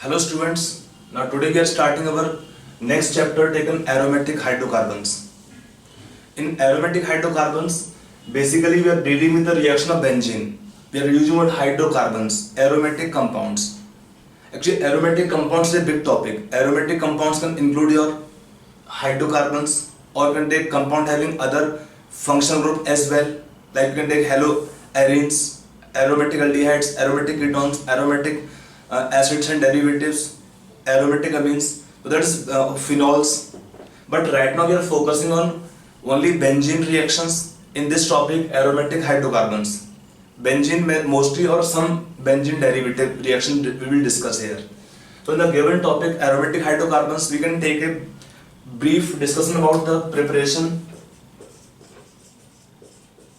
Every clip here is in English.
Hello students, now today we are starting our next chapter taken aromatic hydrocarbons. In aromatic hydrocarbons, basically we are dealing with the reaction of benzene. We are using word hydrocarbons, aromatic compounds. Actually aromatic compounds is a big topic. Aromatic compounds can include your hydrocarbons or can take compound having other functional group as well. Like you can take haloarenes, aromatic aldehydes, aromatic ketones, aromatic acids and derivatives, aromatic amines. So that is phenols. But right now we are focusing on only benzene reactions in this topic, aromatic hydrocarbons. Benzene mostly or some benzene derivative reaction we will discuss here. So in the given topic aromatic hydrocarbons, we can take a brief discussion about the preparation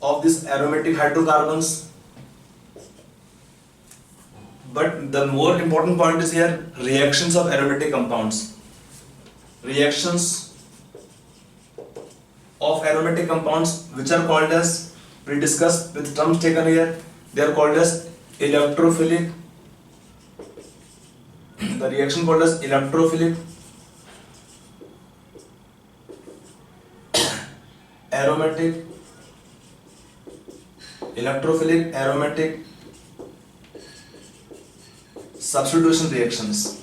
of these aromatic hydrocarbons. But the more important point is here reactions of aromatic compounds. Reactions of aromatic compounds which are called as, we discussed with terms taken here, they are called as electrophilic. The reaction called as electrophilic, aromatic, electrophilic aromatic substitution reactions.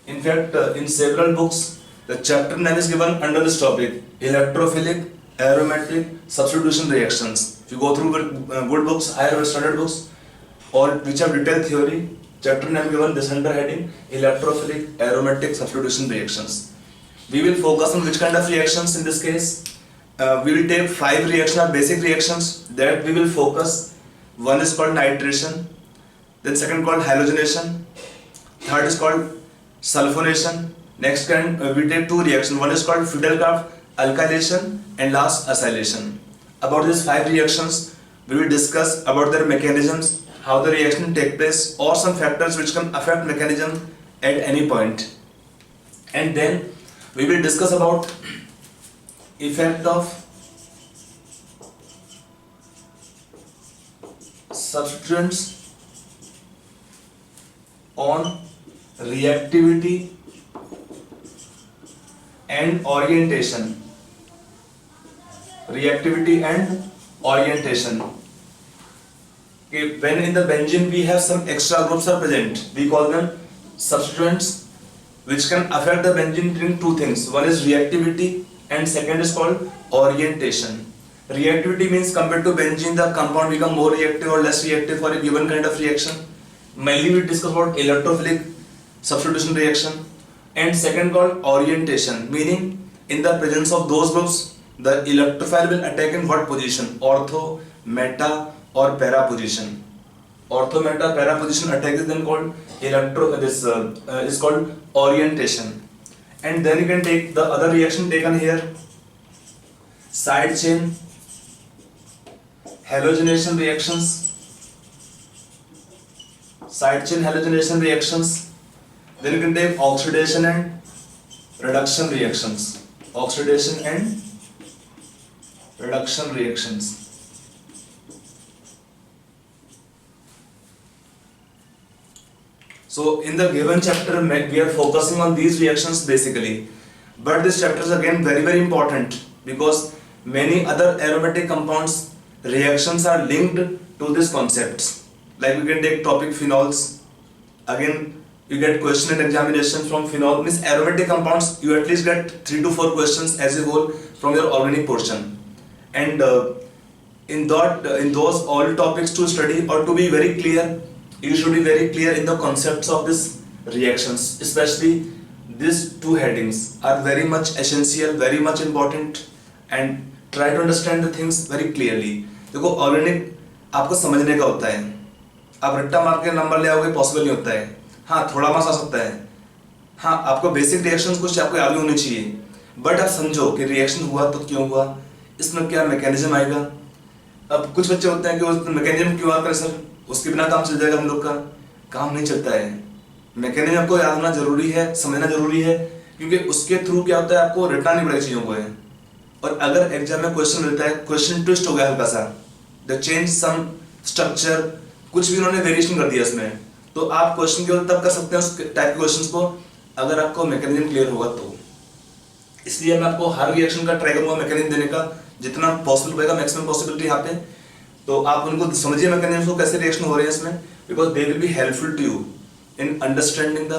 In fact, in several books, the chapter name is given under this topic, electrophilic aromatic substitution reactions. If you go through good books, higher standard books, or which have detailed theory, chapter name given this under heading, electrophilic aromatic substitution reactions. We will focus on which kind of reactions in this case. We will take 5 reactions or basic reactions that we will focus. One is called nitration, then second called halogenation, third is called sulfonation. Next we take 2 reactions, one is called Friedel-Crafts alkylation and last acylation. About these 5 reactions we will discuss about their mechanisms, how the reaction take place, or some factors which can affect mechanism at any point. And then we will discuss about effect of substituents on reactivity and orientation. Reactivity and orientation. Okay, when in the benzene we have some extra groups are present, we call them substituents which can affect the benzene doing 2 things. One is reactivity and second is called orientation. Reactivity means compared to benzene the compound become more reactive or less reactive for a given kind of reaction. Mainly we discuss about electrophilic substitution reaction. And second called orientation, meaning in the presence of those groups the electrophile will attack in what position? Ortho, meta or para position. Ortho, meta, para position attack is then called is called orientation. And then you can take the other reaction taken here, side chain halogenation reactions, side chain halogenation reactions. Then you can take oxidation and reduction reactions, oxidation and reduction reactions. So in the given chapter we are focusing on these reactions basically, but this chapter is again very important because many other aromatic compounds reactions are linked to these concepts. Like we can take topic phenols. Again you get question and examination from phenol, means aromatic compounds you at least get 3 to 4 questions as a whole from your organic portion. And in those all topics to study or to be very clear, you should be very clear in the concepts of these reactions. Especially these 2 headings are very much essential, very much important, and try to understand the things very clearly. देखो organic आपको समझने का होता है, आप रट्टा मार के नंबर ले आओगे पॉसिबल नहीं होता है. हाँ थोड़ा मास आ सकता है, हाँ आपको बेसिक रिएक्शंस कुछ आपको याद होनी चाहिए, बट आप समझो कि रिएक्शन हुआ तो क्यों हुआ, इसमें क्या मैकेनिज्म आएगा. अब कुछ बच्चे होते हैं कि उस मैकेनिज्म क्यों आता है सर, उसके बिना काम चल जाएगा, हम लोग का काम नहीं चलता है. मैकेनिज्म आपको याद होना जरूरी है, समझना जरूरी है, क्योंकि उसके थ्रू क्या होता है आपको रटना नहीं पड़ेगा चीज़ों को है. और अगर एग्जाम में क्वेश्चन मिलता है, क्वेश्चन ट्विस्ट हो गया हल्का सा, द चेंज सम स्ट्रक्चर, कुछ भी उन्होंने वेरिएशन कर दिया इसमें, तो आप क्वेश्चन केवल तब कर सकते हैं उस टाइप के क्वेश्चंस को अगर आपको मैकेनिज्म क्लियर होगा तो। इसलिए मैं आपको हर रिएक्शन का ट्राई करूंगा मैकेनिज्म देने का जितना पॉसिबल होगा, मैक्सिमम पॉसिबिलिटी यहाँ पे। तो आप उनको समझिए मैकेनिज्म को, कैसे रिएक्शन हो रहे हैं इसमें, because they will be helpful to you in understanding the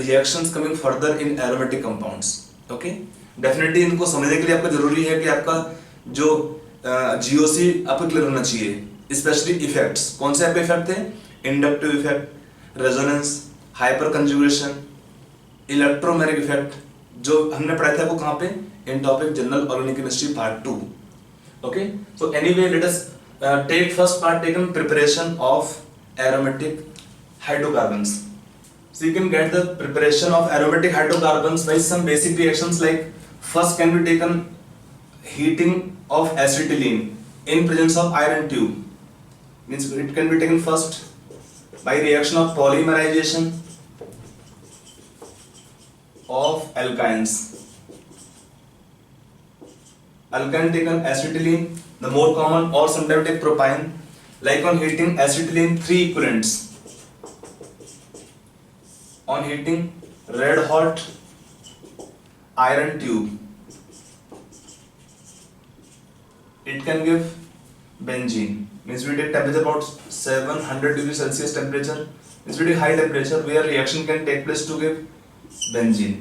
reactions coming further in aromatic compounds. Okay, definitely इनको समझने के लिए आपका जरूरी है कि आपका जो जीओसी आपको क्लियर होना चाहिए। स्पेशली इफेक्ट्स, कौन से आपके इफेक्ट थे, inductive effect, resonance, hyperconjugation, electromagnetic effect, जो हमने पढ़ा था वो कहाँ पे, in topic general organic chemistry part 2। Okay, so anyway let us take first part taken preparation of aromatic hydrocarbons. So you can get the preparation of aromatic hydrocarbons by some basic reactions like first can be taken heating of acetylene in presence of iron tube. Means it can be taken first by reaction of polymerization of alkynes. Alkyne taken acetylene, the more common, or sometimes take propane. Like on heating acetylene, 3 equivalents. On heating red hot iron tube, it can give benzene. Means we take temperature about 700 degrees Celsius temperature. Means we take high temperature where reaction can take place to give benzene.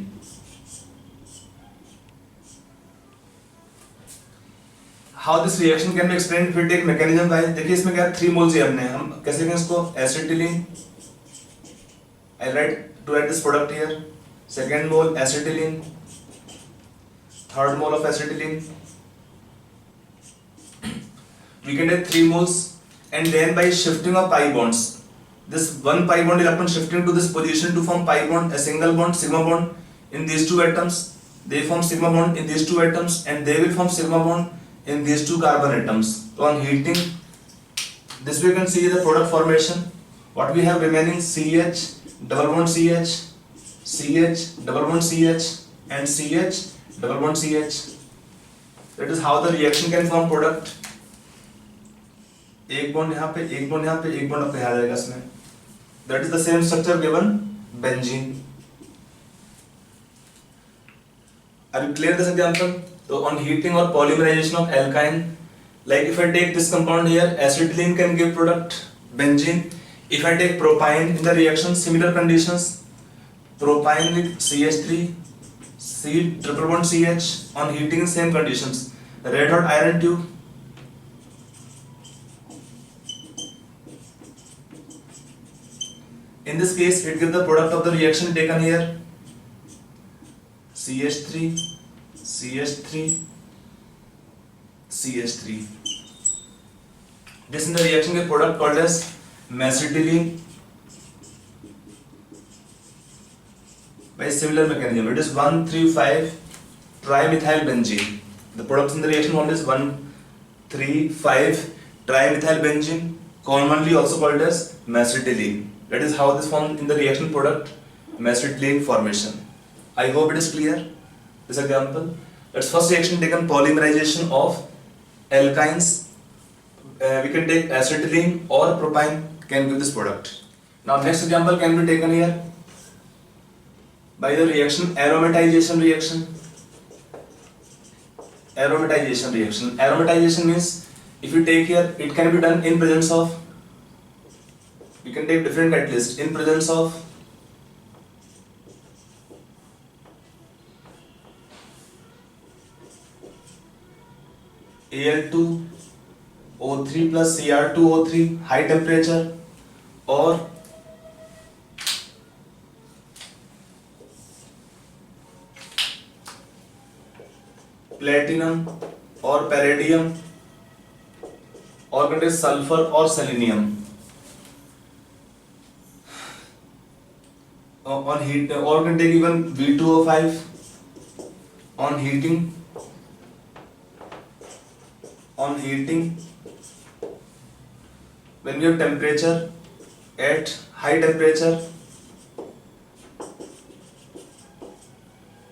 How this reaction can be explained? If we take mechanism by, देखिए इसमें क्या 3 moles है हमने, हम कैसे लिखेंगे इसको, acetylene. I write to write this product here. Second mole acetylene, third mole of acetylene. We can take 3 moles, and then by shifting of pi bonds, this one pi bond electron shifting to this position to form pi bond, a single bond, sigma bond in these 2 atoms. They form sigma bond in these 2 atoms, and they will form sigma bond in these 2 carbon atoms. So on heating, this we can see the product formation. What we have remaining, CH double bond CH, CH double bond CH, and CH double bond CH. That is how the reaction can form product. एक bond यहाँ पे, एक bond यहाँ पे, एक bond आपको यहाँ आ जाएगा इसमें. That is the same structure given benzene. Are you clear this example? So on heating or polymerization of alkyne, like if I take this compound here, acetylene can give product benzene. If I take propane in the reaction, similar conditions, propane with CH3, C triple bond CH on heating, same conditions. Red hot iron tube. In this case, it gives the product of the reaction taken here. CH3, CH3, CH3. This in the reaction gives product called as mesitylene by similar mechanism. It is 1,3,5 trimethylbenzene. The products in the reaction formed is 1,3,5 trimethylbenzene, commonly also called as mesitylene. That is how this formed in the reaction product, mesitylene formation. I hope it is clear. This example. Let's first reaction taken polymerization of alkynes. We can take acetylene or propane can give this product. Now next example can be taken here by the reaction aromatization reaction. Aromatization reaction. Aromatization means if you take here, it can be done in presence of, you can take different catalysts in presence of Al2O3 plus Cr2O3 high temperature, or platinum or palladium, or contain sulfur or selenium. On heat, or can take even V2O5 on heating. On heating, when you have temperature at high temperature,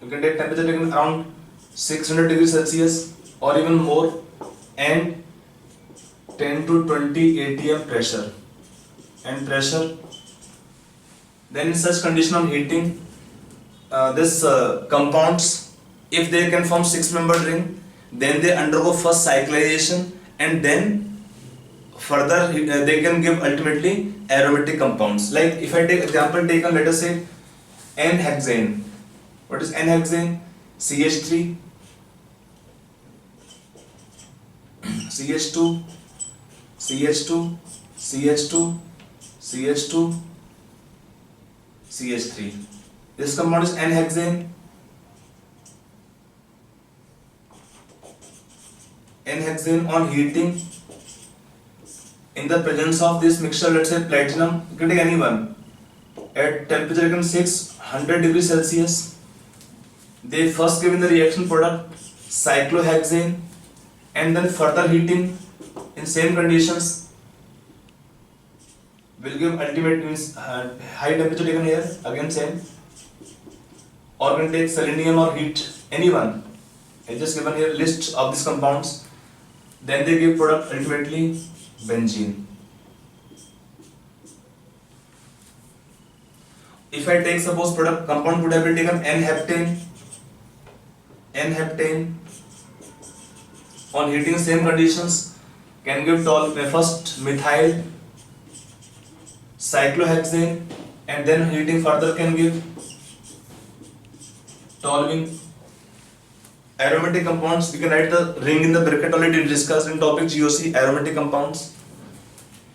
you can take temperature taken around 600 degrees Celsius or even more, and 10 to 20 atm pressure. and pressure. Then in such condition of heating, this compounds, if they can form 6-membered ring, then they undergo first cyclization, and then further they can give ultimately aromatic compounds. Like if I take example taken, let us say N-hexane. What is N-hexane? CH3, CH2, CH2, CH2, CH2, CH3. This compound is N-hexane. N-hexane on heating, in the presence of this mixture, let's say platinum, you can take any one, at temperature you can 600 degrees Celsius, they first give in the reaction product cyclohexane, and then further heating in same conditions will give ultimate, means high temperature taken here, again same, or can take selenium or heat, anyone. I just given here list of these compounds. Then they give product ultimately benzene. If I take suppose product compound would have been taken N-heptane. N-heptane on heating same conditions can give first methyl cyclohexane, and then heating further can give toluene. Aromatic compounds, we can write the ring in the bracket, already discussed in topic GOC, aromatic compounds.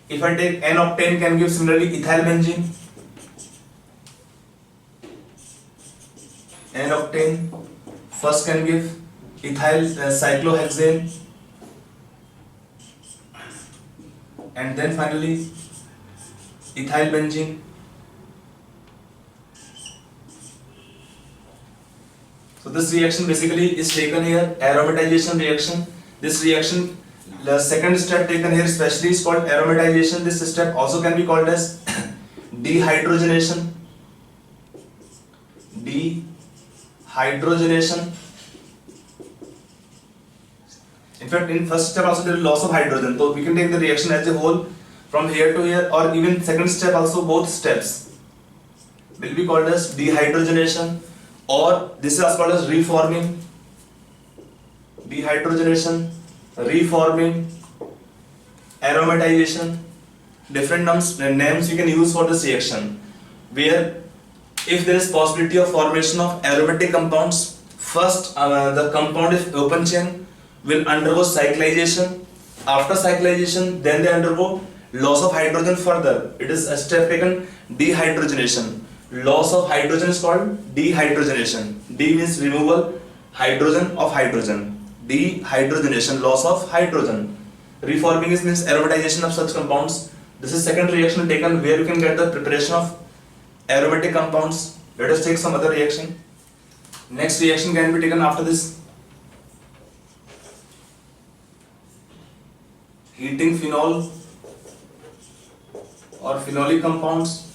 If I take N-octane, can give similarly ethyl benzene. N-octane first can give ethyl cyclohexane, and then finally ethyl benzene. So this reaction basically is taken here, aromatization reaction. This reaction, the second step taken here especially is called aromatization. This step also can be called as dehydrogenation. Dehydrogenation. In fact, in first step also there is loss of hydrogen. So we can take the reaction as a whole from here to here, or even second step also, both steps will be called as dehydrogenation, or this is called as reforming. Dehydrogenation, reforming, aromatization, different names you can use for this reaction, where if there is possibility of formation of aromatic compounds, first the compound, if open chain, will undergo cyclization. After cyclization, then they undergo loss of hydrogen further. It is a step taken, dehydrogenation. Loss of hydrogen is called dehydrogenation. D means removal, hydrogen of hydrogen. Dehydrogenation, loss of hydrogen. Reforming is means aromatization of such compounds. This is second reaction taken where you can get the preparation of aromatic compounds. Let us take some other reaction. Next reaction can be taken after this. Heating phenol or phenolic compounds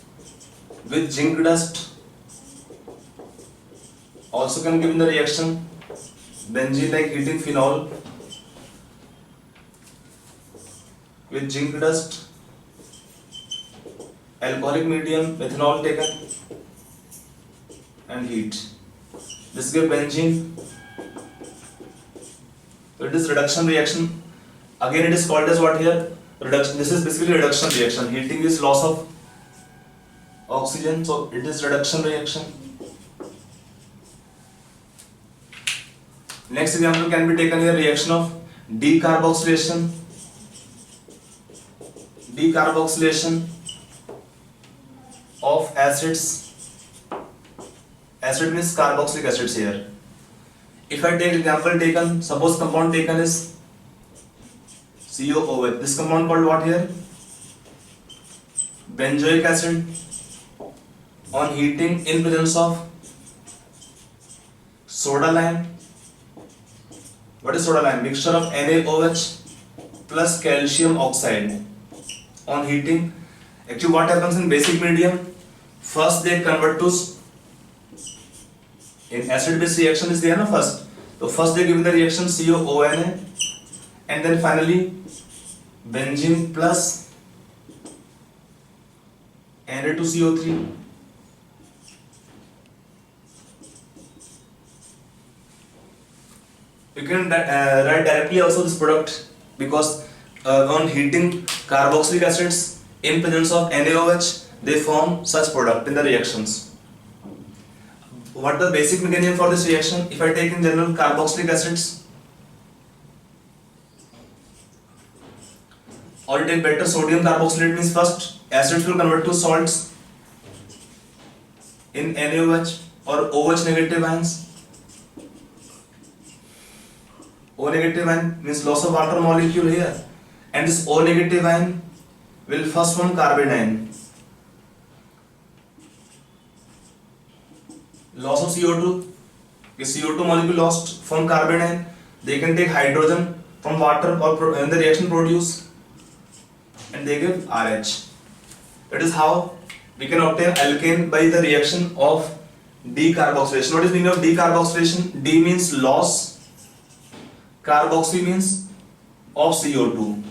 with zinc dust also can give in the reaction. Benzene, like heating phenol with zinc dust, alcoholic medium, methanol taken and heat. This gives benzene. So it is reduction reaction. Again it is called as what here? Reduction. This is basically reduction reaction. Heating is loss of oxygen, so it is reduction reaction. Next example can be taken here, reaction of decarboxylation. Decarboxylation of acids. Acid means carboxylic acids here. If I take example taken, suppose compound taken is COOH. This compound called what here? Benzoic acid. On heating in presence of soda lime. What is soda lime? Mixture of NaOH plus calcium oxide. On heating, actually what happens in basic medium? First they convert to, in acid base reaction is there na first. So first they give the reaction COONA, and then finally benzene plus Na2CO3. You can write directly also this product, because on heating carboxylic acids in presence of NaOH, they form such product in the reactions. What the basic mechanism for this reaction? If I take in general carboxylic acids, or you take better sodium carboxylate, means first acids will convert to salts in NaOH or OH negative ions. O negative ion means loss of water molecule here, and this O negative ion will first form carbon ion. Loss of CO2, if CO2 molecule lost from carbon ion, they can take hydrogen from water or in the reaction produce, and they give RH. That is how we can obtain alkane by the reaction of decarboxylation. What is the meaning of decarboxylation? D means loss, carboxy means of CO2.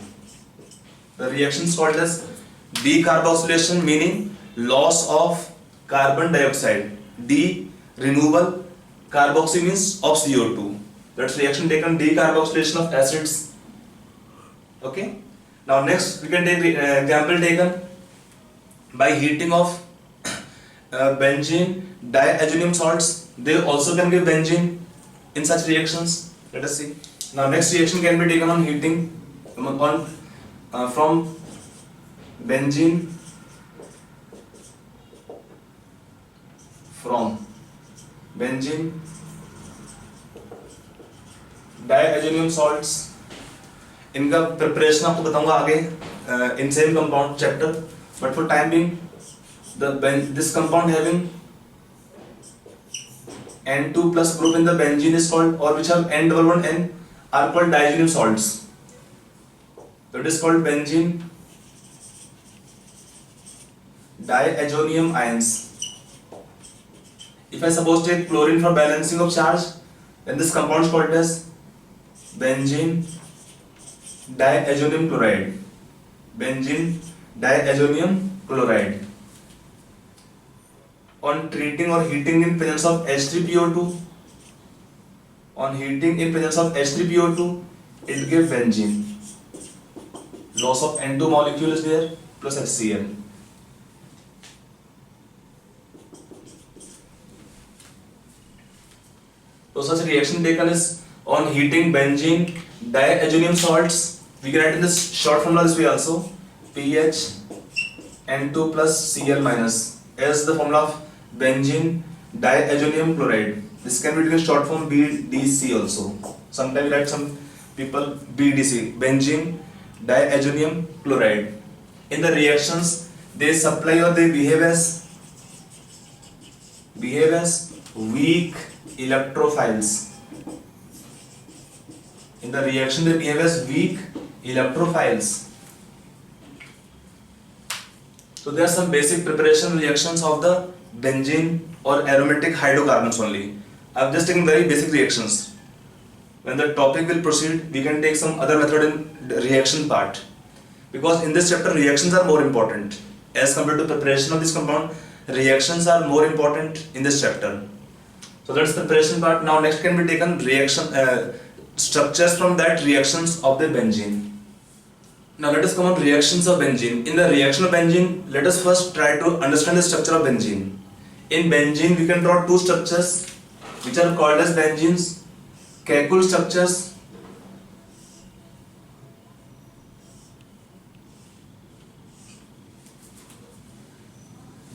The reaction is called as decarboxylation, meaning loss of carbon dioxide. D, removal, carboxy means of CO2. That's reaction taken, decarboxylation of acids. Okay. Now next we can take the example taken by heating of benzene diazonium salts. They also can give benzene in such reactions. Let us see. Now next reaction can be taken on heating from benzene diazonium salts. इनका preparation आपको बताऊंगा आगे in same compound chapter, but for time being this compound having N2 plus group in the benzene is called, or which have N double bond N are called diazonium salts. So it is called benzene diazonium ions. If I suppose take chlorine for balancing of charge, then this compound is called as benzene diazonium chloride. Benzene diazonium chloride. On treating or heating in presence of H3PO2, it gives benzene. Loss of N2 molecule is there plus HCl. So such reaction taken is on heating benzene diazonium salts. We can write in this short formula this way also, pH N2 plus Cl minus as the formula of benzene diazonium chloride. This can be written in short form BDC also. Sometimes we write some people BDC, benzene diazonium chloride. In the reactions, they supply or they behave as weak electrophiles. In the reaction, they behave as weak electrophiles. So there are some basic preparation reactions of the benzene or aromatic hydrocarbons only. I have just taken very basic reactions. When the topic will proceed, we can take some other method in the reaction part, because in this chapter reactions are more important as compared to preparation of this compound. Reactions are more important in this chapter. So that's the preparation part. Now next can be taken reaction structures from that reactions of the benzene. Now let us come on reactions of benzene. In the reaction of benzene, let us first try to understand the structure of benzene. In benzene, we can draw two structures which are called as benzenes, Kekulé structures.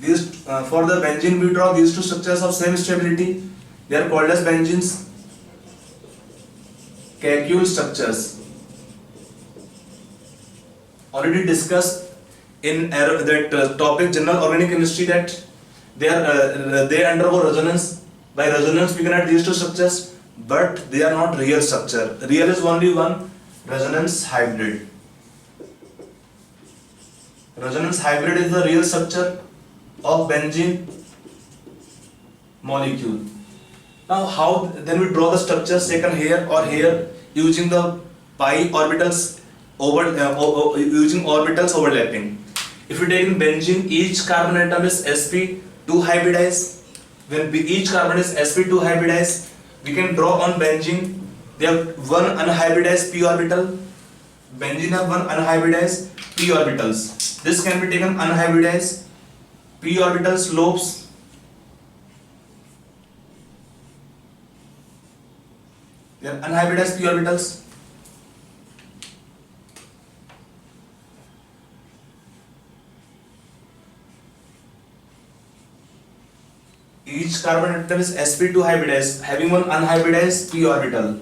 These for the benzene we draw these two structures of same stability. They are called as benzenes, Kekulé structures. Already discussed in that topic general organic chemistry that they undergo resonance. By resonance we can add these two structures, but they are not real structure. Real is only one, resonance hybrid. Resonance hybrid is the real structure of benzene molecule. Now how then we draw the structures taken here or here using the pi orbitals using orbitals overlapping. If you take in benzene, each carbon atom is sp2 hybridized. When each carbon is sp2 hybridized, we can draw on benzene. They have one unhybridized p orbital. Benzene have one unhybridized p orbitals. This can be taken unhybridized p orbital slopes. They are unhybridized p orbitals. Each carbon atom is sp2 hybridized, having one unhybridized p orbital.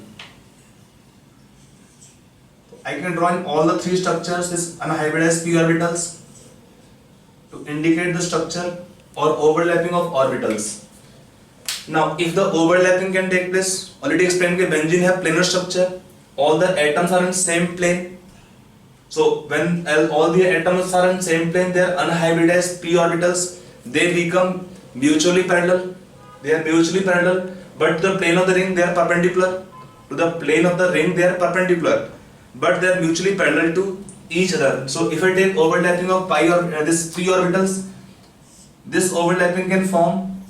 I can draw in all the three structures this unhybridized p orbitals to indicate the structure or overlapping of orbitals. Now, if the overlapping can take place, already explained that benzene have planar structure. All the atoms are in same plane. So when all the atoms are in same plane, they are unhybridized p orbitals. They become mutually parallel. They are mutually parallel, but the plane of the ring they are perpendicular. To the plane of the ring they are perpendicular, but they are mutually parallel to each other. So if I take overlapping of pi or this three orbitals, this overlapping can form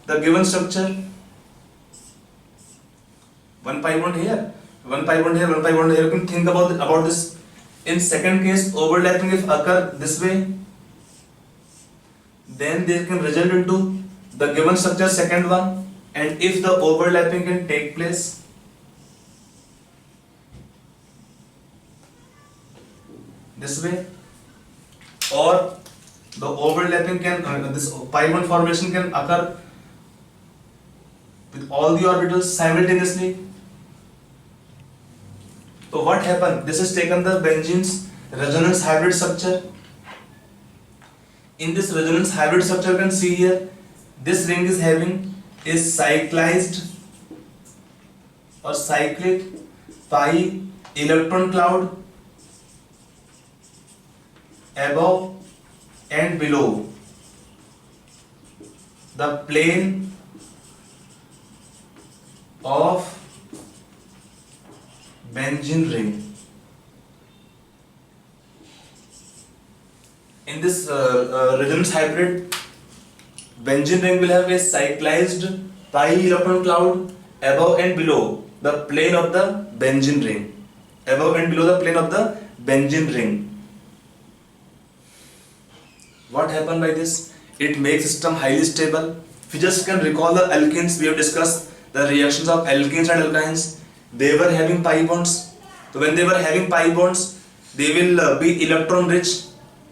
the given structure. One pi bond here, one pi bond here, one pi bond here. You can think about this. In second case, overlapping if occur this way, then they can result into the given structure second one. And if the overlapping can take place this way, or the overlapping can this pi bond formation can occur with all the orbitals simultaneously. So what happened? This is taken the benzene's resonance hybrid structure. In this resonance hybrid structure, you can see here this ring is having a cyclized or cyclic pi electron cloud above and below the plane of benzene ring. In this resonance hybrid, benzene ring will have a cyclized pi electron cloud above and below the plane of the benzene ring. Above and below the plane of the benzene ring. What happened by this? It makes system highly stable. If you just can recall the alkenes, we have discussed the reactions of alkenes and alkynes. They were having pi bonds. So when they were having pi bonds, they will be electron rich.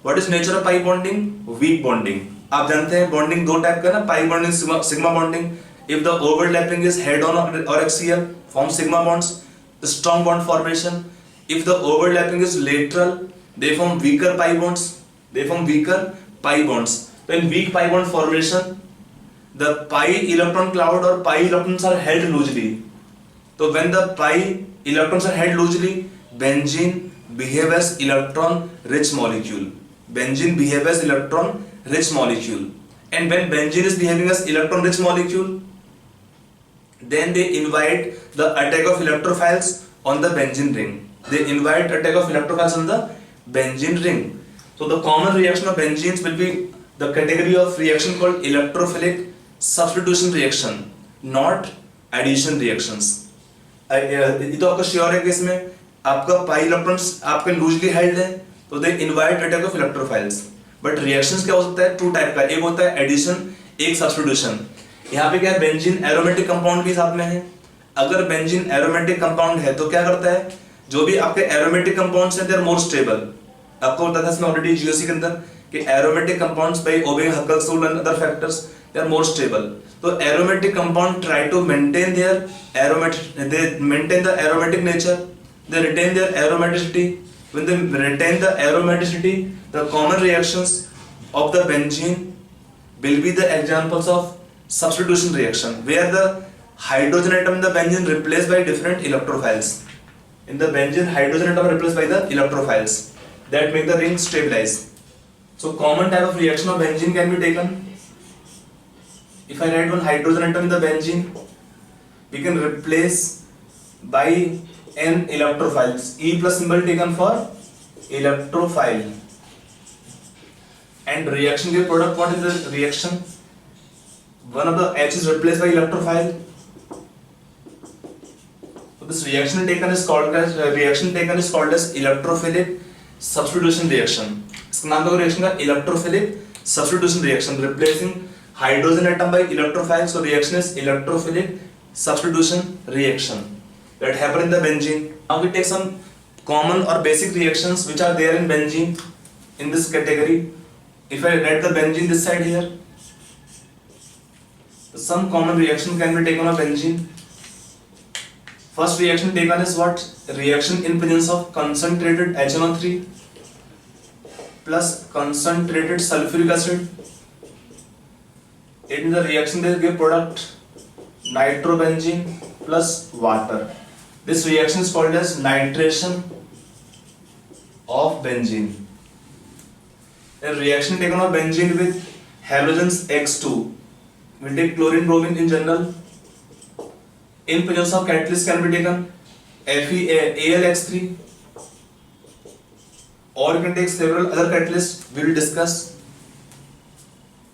What is nature of pi bonding? Weak bonding. आप जानते हैं bonding दो type का ना, pi bonding, sigma bonding. If the overlapping is head-on or axial, form sigma bonds. Strong bond formation. If the overlapping is lateral, they form weaker pi bonds. They form weaker pi bonds. So in weak pi bond formation, the pi electron cloud or pi electrons are held loosely. So when the pi electrons are held loosely, benzene behaves as electron rich molecule. Benzene behaves as electron rich molecule. And when benzene is behaving as electron rich molecule, then they invite the attack of electrophiles on the benzene ring. They invite attack of electrophiles on the benzene ring. So the common reaction of benzenes will be the category of reaction called electrophilic substitution reaction, not addition reactions. ये तो आपका sure है कि इसमें आपका pi electrons आपके loosely held है, तो they invite attack of electrophiles. But reactions क्या हो सकता है? टू टाइप का. एक होता है एडिशन, एक सब्स्टिट्यूशन. यहाँ पे क्या है? बेंजीन एरोमेटिक कंपाउंड भी साथ में है. अगर बेंजीन एरोमेटिक कंपाउंड है तो क्या करता है? जो भी आपके एरोमेटिक कंपाउंड्स हैं, दे आर मोर स्टेबल. आपको बताया था इसमें ऑलरेडी जीओसी के अंदर कि aromatic compounds by obeying Huckel's rule and other factors they are more stable. So aromatic compound try to maintain their maintain the aromatic nature. They retain their aromaticity. When they retain the aromaticity, the common reactions of the benzene will be the examples of substitution reaction, where the hydrogen atom in the benzene replaced by different electrophiles. In the benzene, hydrogen atom replaced by the electrophiles that make the ring stabilize. So common type of reaction of benzene can be taken. If I write one hydrogen atom in the benzene, we can replace by n electrophiles. E plus symbol taken for electrophile. and reaction give product. What is the reaction? One of the H is replaced by electrophile. So this reaction taken is called as electrophilic substitution reaction. इसका नाम क्या reaction का? Electrophilic substitution reaction, replacing hydrogen atom by electrophile. So reaction is electrophilic substitution reaction that happen in the benzene. Now we take some common or basic reactions which are there in benzene in this category. If I write the benzene this side here, some common reaction can be taken of benzene. First reaction taken is what? Reaction in presence of concentrated HNO3 plus concentrated sulfuric acid. In the reaction they give product nitrobenzene plus water. This reaction is called as nitration of benzene. A reaction taken of benzene with halogens X2. We take chlorine, bromine in general. In presence of catalyst can be taken FeAlX3, or you can take several other catalysts we will discuss.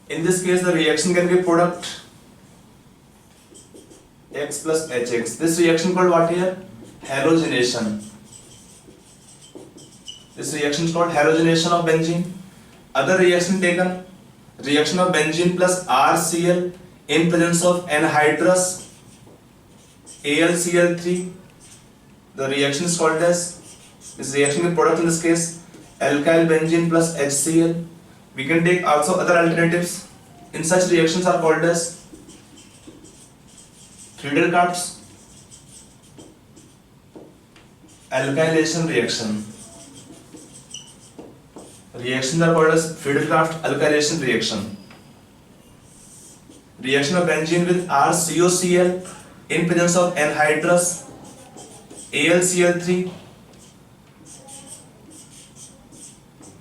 In this case, the reaction can give product X plus HX. This reaction called what here? Halogenation. This reaction is called halogenation of benzene. Other reaction taken, reaction of benzene plus RCl in presence of anhydrous AlCl3. The reaction is called as, this reaction with product in this case, alkyl benzene plus HCl. We can take also other alternatives. In such reactions are called as Friedel-Crafts alkylation reaction. Reactions are called as Friedel-Crafts alkylation reaction. Reaction of benzene with RCOCl in presence of anhydrous AlCl3.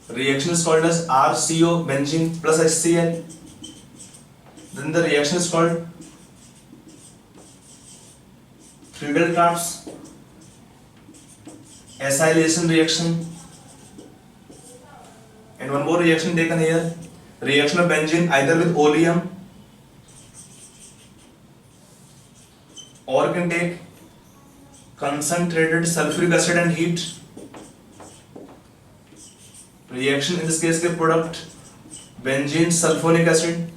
Reaction is called as RCO benzene plus HCl. Then the reaction is called Friedel-Crafts acylation reaction. And one more reaction taken here, reaction of benzene either with oleum, or you can take concentrated sulfuric acid and heat. Reaction in this case give product benzene sulfonic acid.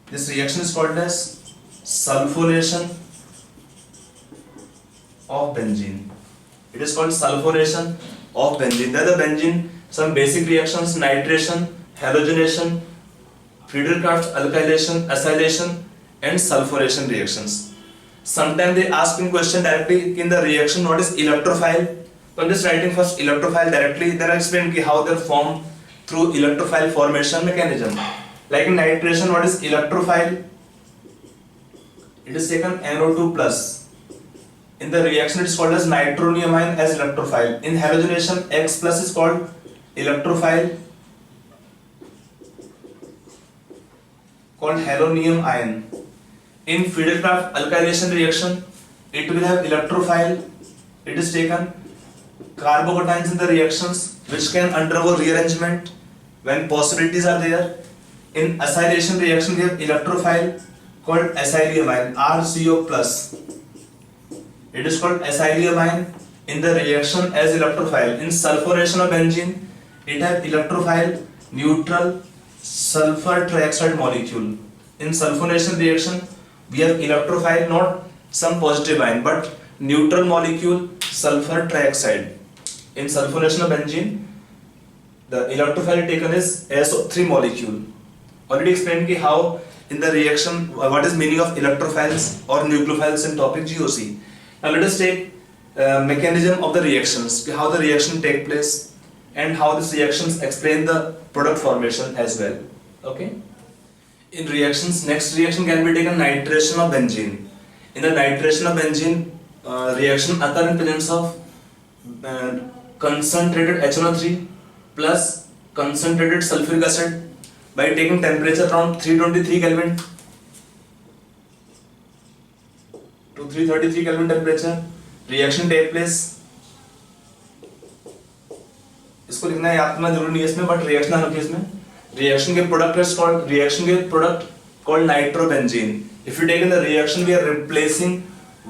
This reaction is called as sulfonation of benzene. It is called sulfonation of benzene. That the benzene, some basic reactions: nitration, halogenation, Friedel-Crafts alkylation, acylation, and sulfonation reactions. Sometimes they ask in question directly in the reaction what is electrophile. So I'm just writing first electrophile directly, then I explain how they are formed through electrophile formation mechanism. Like in nitration, what is electrophile? It is taken NO2 plus. In the reaction it is called as nitroniumine as electrophile. In halogenation, X plus is called electrophile called halonium ion. In Friedel-Crafts alkylation reaction, it will have electrophile. It is taken carbocations in the reactions which can undergo rearrangement when possibilities are there. In acylation reaction, we have electrophile called acylium ion, RCO plus. It is called acylium ion in the reaction as electrophile. In sulfonation of benzene, it has electrophile neutral sulfur trioxide molecule. In sulfonation reaction, we have electrophile, not some positive ion, but neutral molecule sulfur trioxide. In sulfonation of benzene, the electrophile taken is SO3 molecule. Already explained how in the reaction what is meaning of electrophiles or nucleophiles in topic GOC. Now let us take mechanism of the reactions, how the reaction take place and how these reactions explain the product formation as well. Okay. In reactions, next reaction can be taken nitration of benzene. In the nitration of benzene, reaction occur in presence of concentrated HNO3 plus concentrated sulfuric acid by taking temperature around 323 Kelvin to 333 Kelvin temperature. Reaction take place. इसको लिखना है, याद करना जरूरी नहीं है इसमें, but reaction नाम रखिए इसमें। रिएक्शन के प्रोडक्ट इज कॉल्ड, रिएक्शन के product called nitrobenzene. If you take in the reaction, we are replacing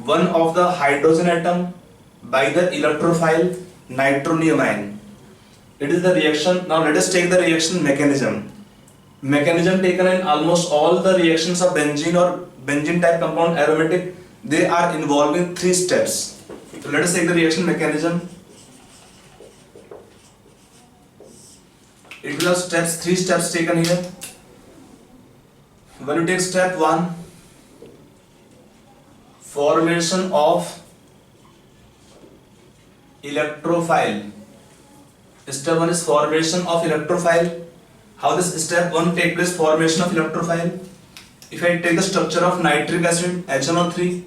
one of the hydrogen atom by the electrophile nitronium ion. It is the reaction. Now let us take the reaction mechanism. Mechanism taken in almost all the reactions of benzene or benzene type compound aromatic, they are involving 3 steps. So let us take the reaction mechanism. It will have 3 steps taken here. When you take step 1, formation of electrophile. Step 1 is formation of electrophile. How this step 1 take place? Formation of electrophile. If I take the structure of nitric acid, HNO3,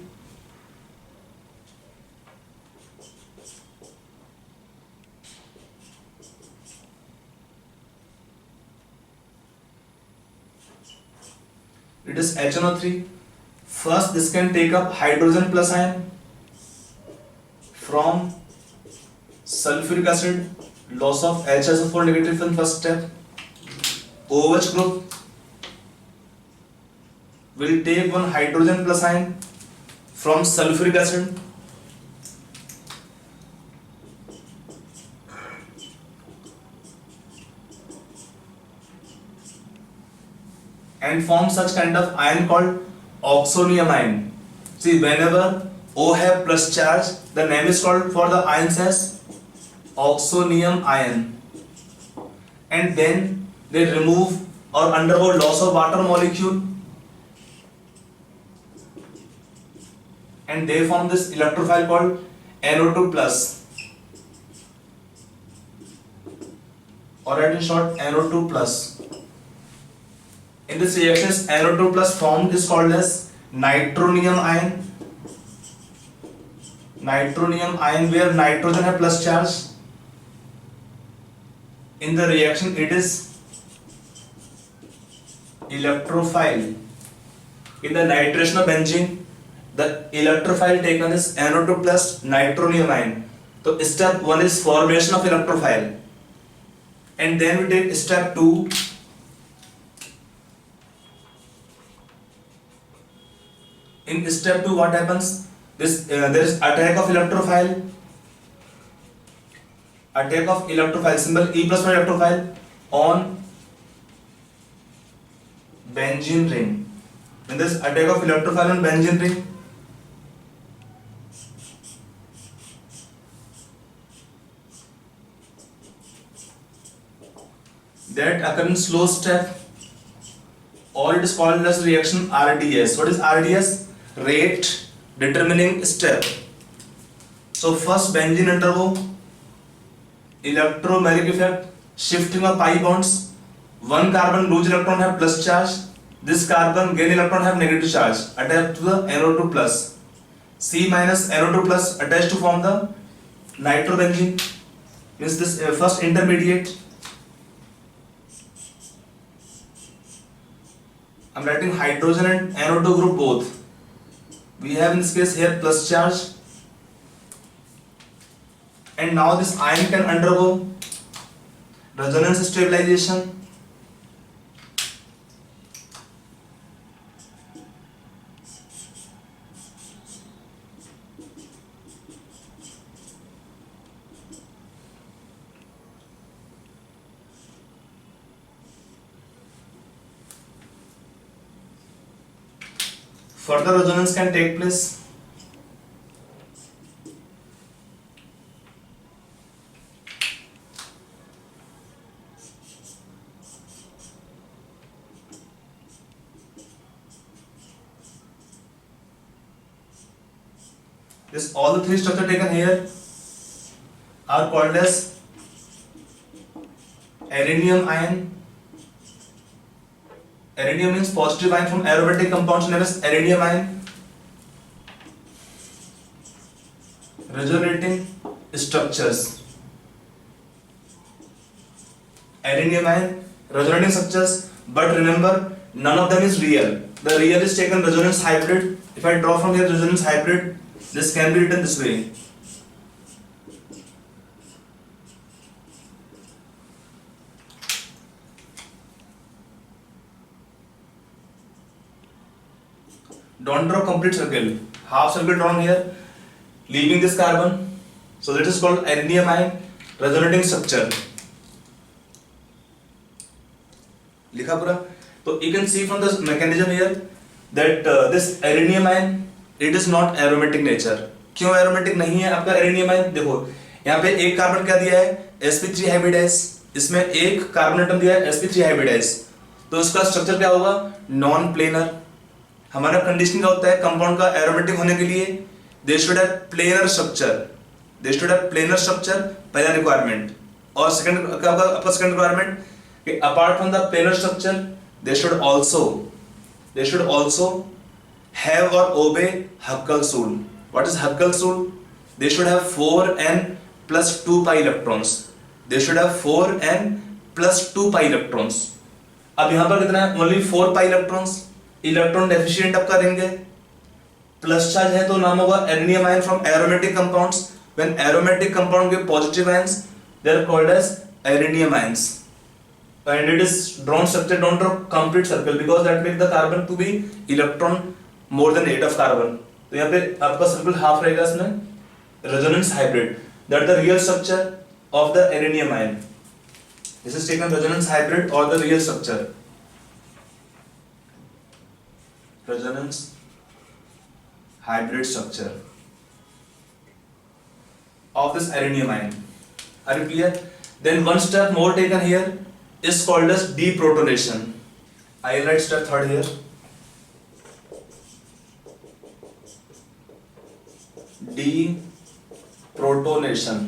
it is HNO3. First, this can take up hydrogen plus ion from sulfuric acid, loss of HSO4 negative in first step. OH group will take one hydrogen plus ion from sulfuric acid. And form such kind of ion called oxonium ion. See, whenever O have plus charge, the name is called for the ions as oxonium ion. And then they remove or undergo loss of water molecule, and they form this electrophile called NO2 plus, or in short NO2 plus. In this reaction, NO2 plus formed is called as nitronium ion. Nitronium ion, where nitrogen have plus charge. In the reaction, it is electrophile. In the nitration of benzene, the electrophile taken is NO2 plus nitronium ion. So step 1 is formation of electrophile, and then we take step 2. In step 2, what happens? There is attack of electrophile. Attack of electrophile, symbol E plus for electrophile, on benzene ring. When there is attack of electrophile on benzene ring, that occurs in slow step, or it is called as reaction RDS. What is RDS? Rate determining step. So first benzene undergo electromagnetic effect, shifting of pi bonds. One carbon lose electron have plus charge. This carbon gain electron have negative charge attached to the NO2 plus. C minus NO2 plus attached to form the nitrobenzene. Means this first intermediate. I'm writing hydrogen and NO2 group both. We have in this case here plus charge, and now this ion can undergo resonance stabilization. Further resonance can take place. This all the 3 structures taken here are called as arenium ion. Arenium means positive ion from aromatic compounds known as arenium ion. Resonating structures. Arenium ion, resonating structures, but remember, none of them is real. The real is taken resonance hybrid. If I draw from here resonance hybrid, this can be written this way. Don't draw complete circle. Half circle drawn here, leaving this carbon. So that is called arenaceous ion resonating structure. लिखा पूरा. तो you can see from the mechanism here that this arenaceous ion it is not aromatic nature. क्यों aromatic नहीं है आपका arenaceous ion? देखो यहाँ पे एक कार्बन क्या दिया है, sp3 hybridase, इसमें एक कार्बन एटम दिया है sp3 hybridase, तो इसका स्ट्रक्चर क्या होगा, नॉन प्लेनर. हमारा कंडीशन क्या होता है कंपाउंड का एरोमेटिक होने के लिए, they should have planar structure, they should have planar structure, पहला रिक्वायरमेंट. और सेकंड क्या होगा आपका सेकंड रिक्वायरमेंट कि apart from the planar structure they should also have और ओबे Huckel's rule. What is Huckel's rule? They should have 4n plus 2 pi electrons. They should have 4n plus 2 pi electrons. अब यहां पर कितना है, only 4 pi electrons. Electron deficient आप करेंगे, plus charge है तो नाम होगा arenaceous ion from aromatic compounds. When aromatic compound give positive ions, they are called as arenaceous ions. And it is drawn structure, don't draw complete circle because that makes the carbon to be electron more than 8 of carbon. तो यहाँ पे आपका circle half रहेगा इसमें, resonance hybrid. That the real structure of the arenaceous ion. This is taken resonance hybrid or the real structure. Resonance hybrid structure of this arenaceous ion. Are you clear? Then one step more taken here is called as deprotonation. I will write step third here. Deprotonation.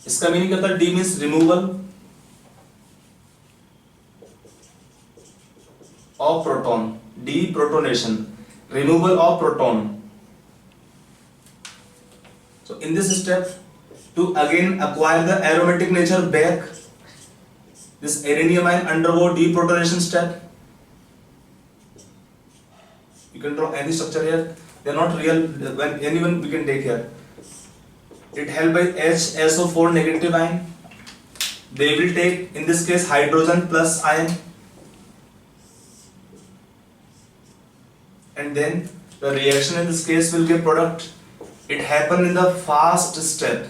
इसका meaning क्या था? D means removal of proton. Deprotonation, removal of proton. So in this step, to again acquire the aromatic nature back, this arenaceous ion undergo deprotonation step. You can draw any structure here. They are not real. When anyone we can take here. It held by HSO4 negative ion. They will take in this case hydrogen plus ion. And then the reaction in this case will give product. It happen in the fast step.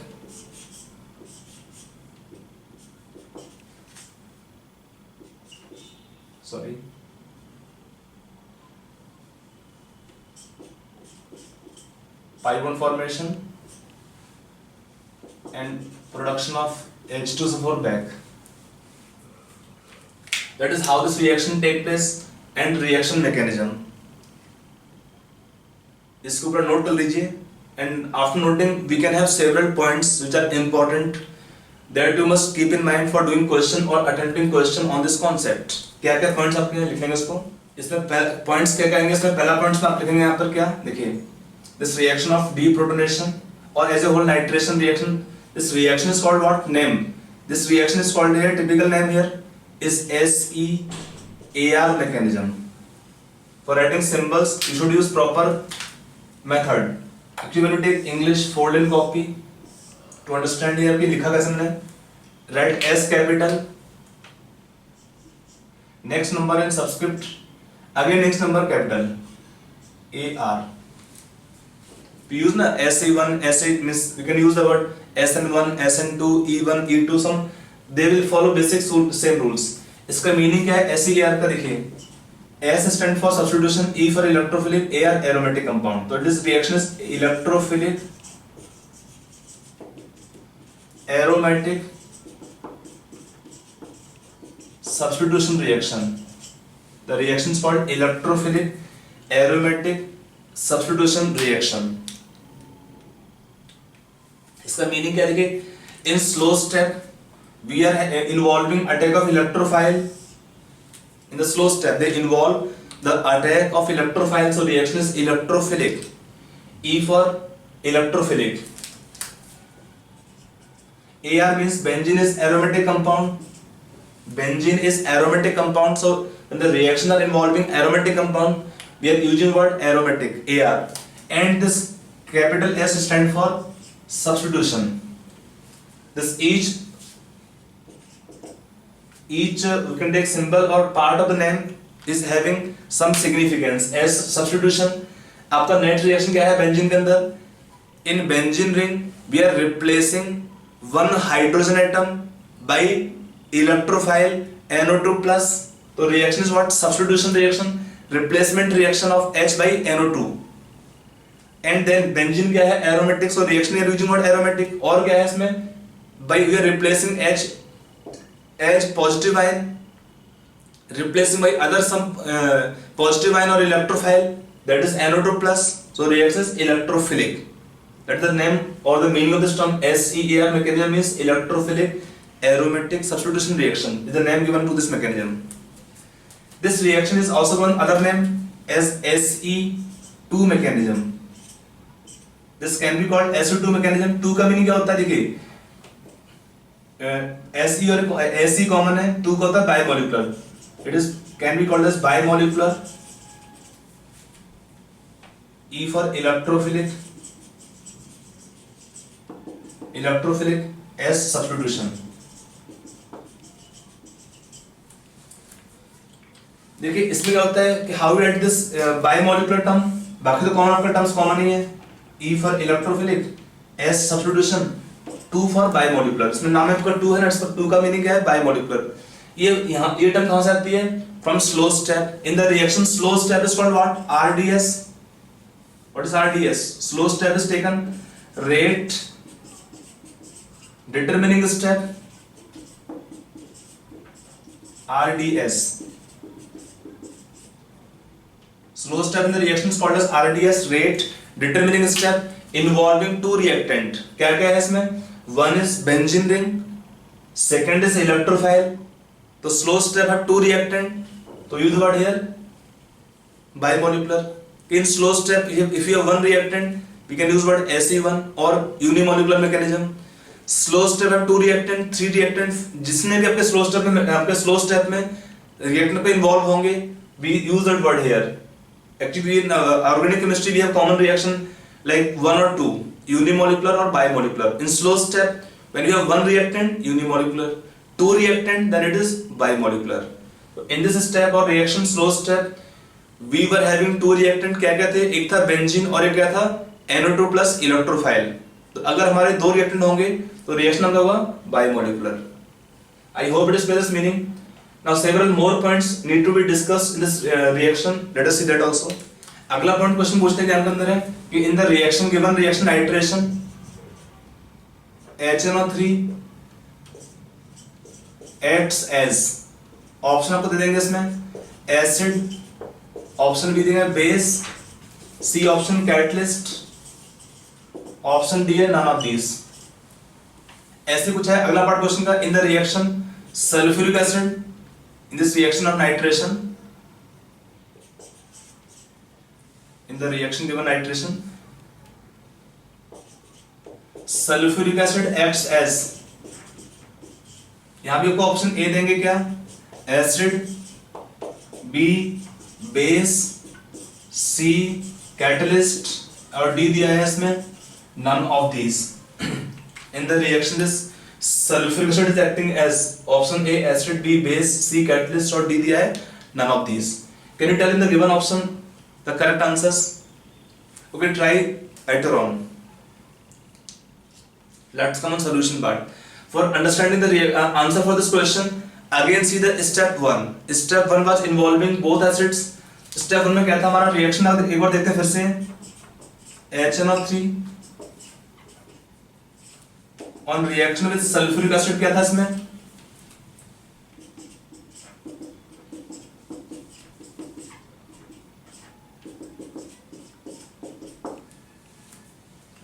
Sorry. Pi bond formation and production of H2SO4 back. That is how this reaction take place and reaction mechanism. इसके ऊपर note कर लीजिए, and after noting we can have several points which are important that you must keep in mind for doing question or attempting question on this concept. क्या क्या points आप लिखेंगे इसको, इसमें points क्या कहेंगे, इसमें पहला points में आप लिखेंगे यहाँ पर क्या, देखिए this reaction of deprotonation or as a whole nitration reaction, this reaction is called what name, this reaction is called here, typical name here is SEAR mechanism. For writing symbols you should use proper method. Actually when you take English fold and copy to understand here कि लिखा कैसे हमने, write S capital, next number in subscript, again next number capital AR. We use na SE1 SE means we can use the word SN1 SN2 E1 E2, some they will follow basic same rules. इसका meaning क्या है, SEAR का देखिए, S stand for substitution, E for electrophilic, AR aromatic compound. So this reaction is electrophilic aromatic substitution reaction. The reaction is called electrophilic aromatic substitution reaction. इसका meaning क्या देखिए, in slow step we are involving attack of electrophile. In the slow step they involve the attack of electrophile, so reaction is electrophilic. E for electrophilic. AR means benzene is aromatic compound. Benzene is aromatic compound, so when the reaction are involving aromatic compound we are using word aromatic AR, and this capital S stand for substitution. This each we can take symbol or part of the name is having some significance as substitution. आपका net reaction क्या है benzene के अंदर? In benzene ring we are replacing one hydrogen atom by electrophile NO2 plus. तो reaction is what? Substitution reaction, replacement reaction of H by NO2. And then benzene क्या है? Aromatic. So reaction we are using what? Aromatic. और क्या है इसमें? By we are replacing H positive ion, replacing by other some positive ion or electrophile, that is NO2 plus. So reaction is electrophilic. That is the name or the meaning of this term. SEAR mechanism means electrophilic aromatic substitution reaction is the name given to this mechanism. This reaction is also one other name as SE2 mechanism. This can be called SE2 mechanism. 2 का meaning क्या होता है? देखिए SE और SE common है, 2 का होता है bimolecular. It is can be called as bimolecular. E for electrophilic, S substitution. देखिए इसमें क्या होता है कि how you write this bimolecular term. बाकी तो कॉमन आपका टर्म्स कॉमन ही है. E for electrophilic, S substitution, 2 for bimolecular. इसमें नाम है आपका 2 है ना, इसका 2 का मीनिंग क्या है? बायमोलिकुलर. ये यहाँ ये टर्म कहाँ से आती है? From slow step. In the reaction slow step is called what? RDS. What is RDS? Slow step is taken. Rate determining step. RDS. Slow step in the reaction is called as RDS. Rate determining step involving 2 reactant. क्या क्या है इसमें? One is benzene ring, second is electrophile. तो slow step है 2 reactant. तो use the word here bimolecular. In slow step if you have 1 reactant we can use word SE1 or unimolecular mechanism. Slow step है 2 reactant, 3 reactant. जिसने भी आपके slow step में reactant पे involve होंगे we use that word here. Actually in organic chemistry we have common reaction like 1 or 2, unimolecular or bimolecular. In slow step when you have 1 reactant unimolecular, 2 reactant then it is bimolecular. So in this step or reaction slow step we were having 2 reactant. क्या क्या थे? एक था benzene और एक क्या था? NO2 plus electrophile. तो अगर हमारे 2 reactant होंगे तो reaction हम क्या होगा? Bimolecular. I hope it is clear this meaning. Now several more points need to be discussed in this reaction. Let us see that also. अगला पॉइंट क्वेश्चन पूछते हैं क्या के अंदर है कि in the reaction given reaction nitration HNO3 acts as, option आपको दे देंगे इसमें एसिड, ऑप्शन बी देंगे base, C option catalyst, option D है नन ऑफ दीज. ऐसे कुछ है. अगला पार्ट क्वेश्चन का in the reaction sulphuric acid in this reaction of nitration, in the reaction given nitration sulfuric acid acts as, यहां भी आपको ऑप्शन ए देंगे क्या? एसिड, बी बेस, सी कैटलिस्ट और डी दिया है इसमें none of these. In the reaction this sulfuric acid is acting as option A acid, B base, C catalyst और D दिया है none of these. Can you tell in the given option the correct answers? Okay, try later on. Let's come on solution part. For understanding the answer for this question, again see the step 1. Step 1 was involving both acids. Step 1 में क्या था हमारा reaction? एक बार देखते हैं फिर से. HNO3 on reaction with sulfuric acid क्या था इसमें?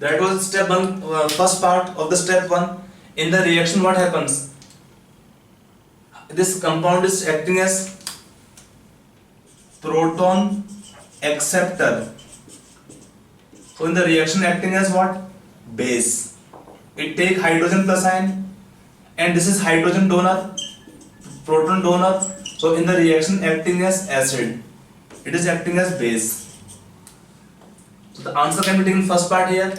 That was step 1, first part of the step 1. In the reaction what happens? This compound is acting as proton acceptor. So in the reaction acting as what? Base. It take hydrogen plus ion and this is hydrogen donor, proton donor. So in the reaction acting as acid, it is acting as base. So the answer can be taken first part here.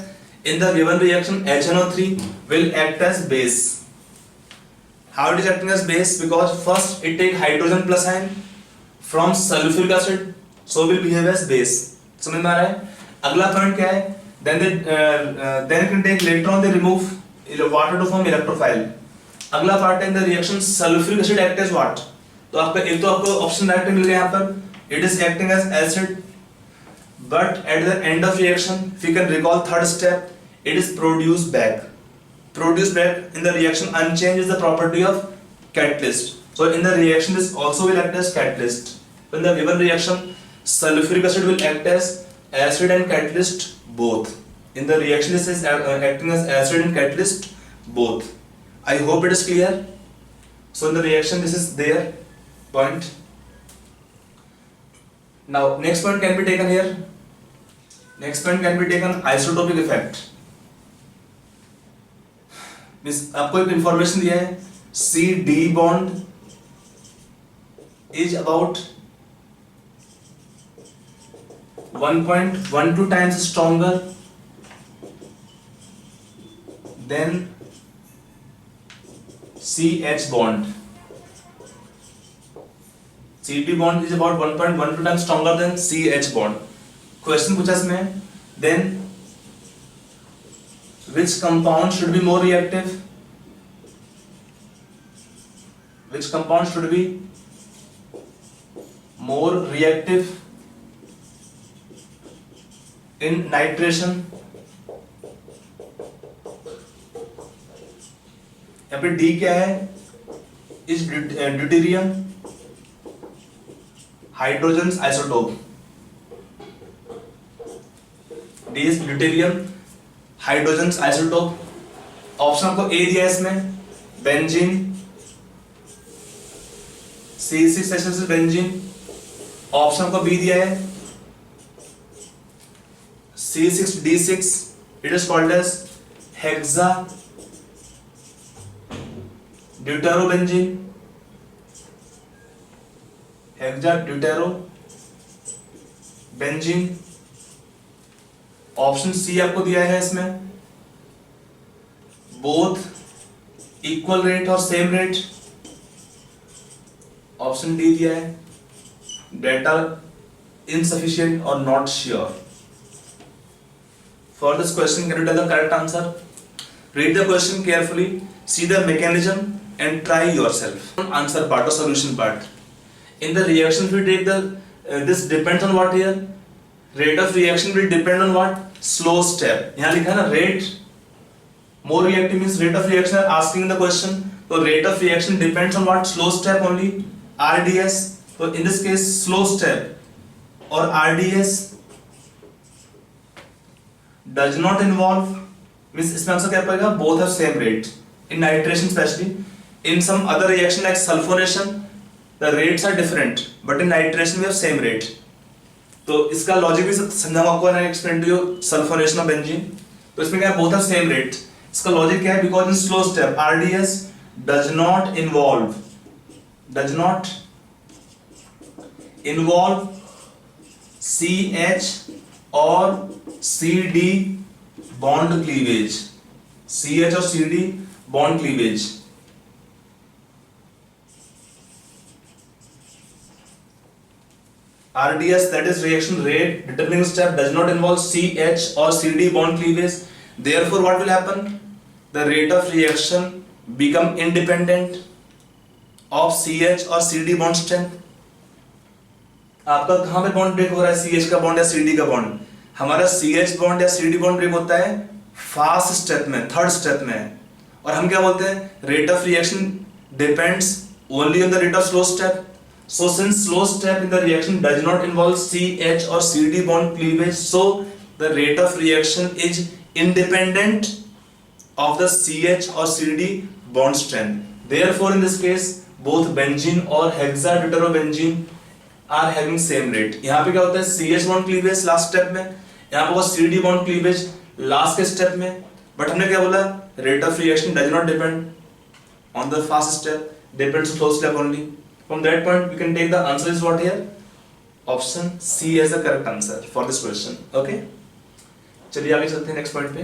In the given reaction HNO3 will act as base. How it is acting as base? Because first it take hydrogen plus ion, from sulfuric acid, so will behave as base. समझ में आ रहा है? अगला point क्या है? Then you can take later on they remove water to form electrophile. अगला part है in the reaction sulfuric acid act as what? तो आपका एक तो आपको ऑप्शन डायरेक्ट मिल गया यहाँ पर, it is acting as acid, but at the end of reaction, if you can recall third step, it is produced back. Produced back in the reaction unchanged is the property of catalyst. So in the reaction this also will act as catalyst. So in the given reaction, sulfuric acid will act as acid and catalyst both. In the reaction this is acting as acid and catalyst both. I hope it is clear. So in the reaction this is their point. Now next point can be taken here. Next point can be taken isotopic effect. आपको एक information दिया है, CD bond is about 1.12 times stronger than CH bond. CD bond is about 1.12 times stronger than CH bond. Question पूछा इसमें, then which compound should be more reactive? Which compound should be more reactive in nitration? यहाँ पे D क्या है? Is deuterium hydrogen's isotope. D is deuterium hydrogen isotope. Option को A दिया है इसमें, बेंजीन, C6H6 बेंजीन. ऑप्शन को B दिया है, C6D6, it is called as hexa deuterobenzene. Hexa deutero benzene. Option C आपको दिया है इसमें, बोथ इक्वल रेट और सेम रेट. ऑप्शन डी दिया है, डेटा इनसफिशिएंट और not sure. For this question can you tell the correct answer? Read the question carefully, see the mechanism and try yourself. Answer part और solution part. In the reaction we take the this depends on what here? Rate of reaction will depend on what? Slow step. यहाँ लिखा है ना rate. More reactive means rate of reaction are asking the question. So rate of reaction depends on what? Slow step only. RDS. So in this case slow step or RDS does not involve means इसमें answer क्या पड़ेगा? Both have same rate. In nitration especially. In some other reaction like sulfonation, the rates are different. But in nitration we have same rate. तो इसका logic भी समझाऊंगा आपको ना, explain to you sulphonation of benzene. तो इसमें क्या है, बोथ आर सेम रेट. इसका लॉजिक क्या है? Because in slow step RDS does not involve CH और CD बॉन्ड क्लीवेज. CH और CD bond cleavage. RDS, that is reaction rate determining step, does not involve CH or CD bond cleavage. Therefore what will happen? The rate of reaction become independent of CH or CD bond strength. आपका कहाँ पे bond break हो रहा है? CH का bond या CD का bond? हमारा CH बॉन्ड या CD बॉन्ड ब्रेक होता है फास्ट स्टेप में, थर्ड स्टेप में. और हम क्या बोलते हैं? Rate of reaction depends only on the rate of slow step. So since slow step in the reaction does not involve CH or CD bond cleavage, so the rate of reaction is independent of the CH or CD bond strength. Therefore in this case both benzene or hexadeterobenzene are having same rate. यहाँ पे क्या होता है? CH bond cleavage last step में, यहाँ पे होगा CD bond cleavage last के step में. But हमने क्या बोला? Rate of reaction does not depend on the fast step, depends on slow step only. From that point we can take the answer is what here? Option C as the correct answer for this question. Okay, चलिए आगे चलते हैं next point पे.